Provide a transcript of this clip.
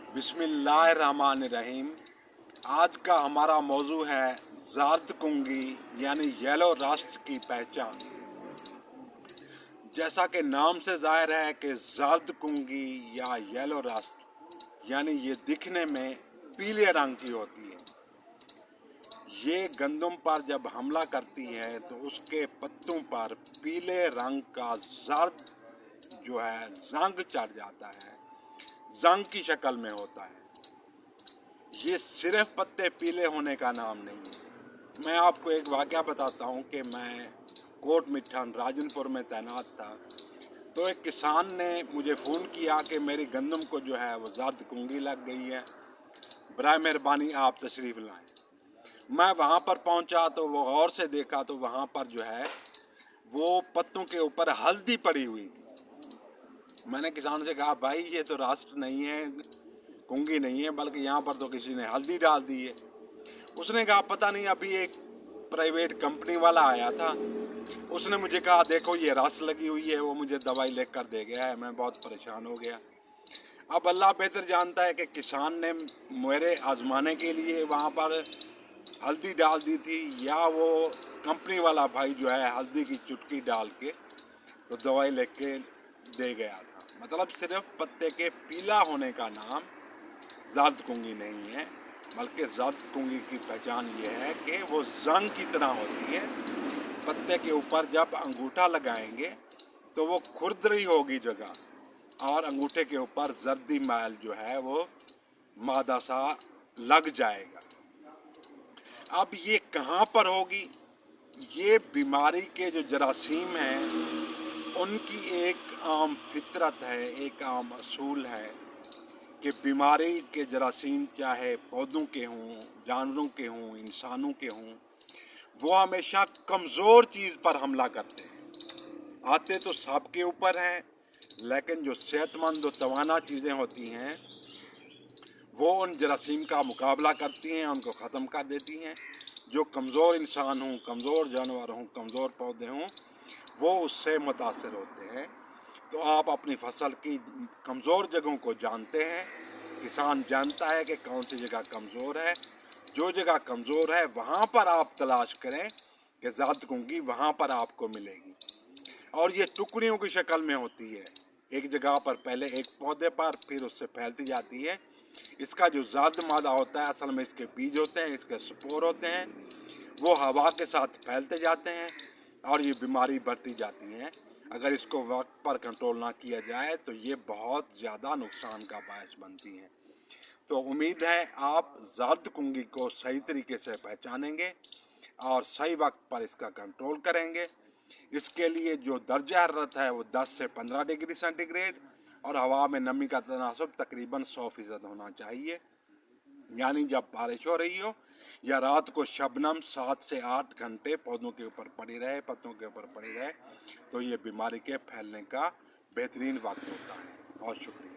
बिस्मिल्लाहिर्रहमानिर्रहीम। आज का हमारा मौजू है ज़र्द कुंगी यानी येलो रस्ट की पहचान। जैसा कि नाम से जाहिर है कि ज़र्द कुंगी या येलो रस्ट यानी ये दिखने में पीले रंग की होती है। ये गंदम पर जब हमला करती है तो उसके पत्तों पर पीले रंग का ज़र्द जो है जंग चढ़ जाता है, जंग की शक्ल में होता है। ये सिर्फ पत्ते पीले होने का नाम नहीं है। मैं आपको एक वाक़या बताता हूँ कि मैं कोट मिठान राजनपुर में तैनात था, तो एक किसान ने मुझे फ़ोन किया कि मेरी गंदम को जो है वो ज़र्द कुंगी लग गई है, बराए मेहरबानी आप तशरीफ़ लाएँ। मैं वहाँ पर पहुँचा तो वो गौर से देखा तो वहाँ पर जो है वो पत्तों के ऊपर हल्दी पड़ी हुई थी। मैंने किसान से कहा, भाई ये तो राष्ट्र नहीं है, कुंगी नहीं है, बल्कि यहाँ पर तो किसी ने हल्दी डाल दी है। उसने कहा पता नहीं, अभी एक प्राइवेट कंपनी वाला आया था, उसने मुझे कहा देखो ये रस लगी हुई है, वो मुझे दवाई लिख कर दे गया है। मैं बहुत परेशान हो गया। अब अल्लाह बेहतर जानता है कि किसान ने मेरे आजमाने के लिए वहाँ पर हल्दी डाल दी थी या वो कंपनी वाला भाई जो है हल्दी की चुटकी डाल के तो दवाई लिख के दे गया था। मतलब सिर्फ पत्ते के पीला होने का नाम ज़र्द कुंगी नहीं है, बल्कि ज़र्द कुंगी की पहचान ये है कि वो जंग की तरह होती है। पत्ते के ऊपर जब अंगूठा लगाएंगे तो वो खुरदरी होगी जगह, और अंगूठे के ऊपर जर्दी मैल जो है वो मादा सा लग जाएगा। अब ये कहाँ पर होगी? ये बीमारी के जो जरासीम हैं उनकी एक आम फितरत है, एक आम असूल है कि बीमारी के जरासीम चाहे पौधों के हों, जानवरों के हों, इंसानों के हों, वो हमेशा कमज़ोर चीज़ पर हमला करते हैं। आते तो सबके ऊपर हैं, लेकिन जो सेहतमंद और तवाना चीज़ें होती हैं वो उन जरासीम का मुकाबला करती हैं, उनको ख़त्म कर देती हैं। जो कमज़ोर इंसान हों, कमज़ोर जानवर हों, कमज़ोर पौधे हों, वो उससे मुतासर होते हैं। तो आप अपनी फसल की कमज़ोर जगहों को जानते हैं। किसान जानता है कि कौन सी जगह कमज़ोर है। जो जगह कमज़ोर है वहाँ पर आप तलाश करें कि ज़र्द कुंगी वहाँ पर आपको मिलेगी। और ये टुकड़ियों की शक्ल में होती है, एक जगह पर पहले एक पौधे पर, फिर उससे फैलती जाती है। इसका जो ज़र्द मादा होता है असल में इसके बीज होते हैं, इसके स्पोर होते हैं, वो हवा के साथ फैलते जाते हैं और ये बीमारी बढ़ती जाती है। अगर इसको वक्त पर कंट्रोल ना किया जाए तो ये बहुत ज़्यादा नुकसान का बायस बनती हैं। तो उम्मीद है आप ज़र्द कुंगी को सही तरीके से पहचानेंगे और सही वक्त पर इसका कंट्रोल करेंगे। इसके लिए जो दर्जा हरारत है वो 10 से 15 डिग्री सेंटीग्रेड और हवा में नमी का तनासब तकरीबन 100% होना चाहिए। यानी जब बारिश हो रही हो या रात को शबनम 7 से 8 घंटे पौधों के ऊपर पड़ी रहे, पत्तों के ऊपर पड़ी रहे, तो ये बीमारी के फैलने का बेहतरीन वक्त होता है। बहुत शुक्रिया।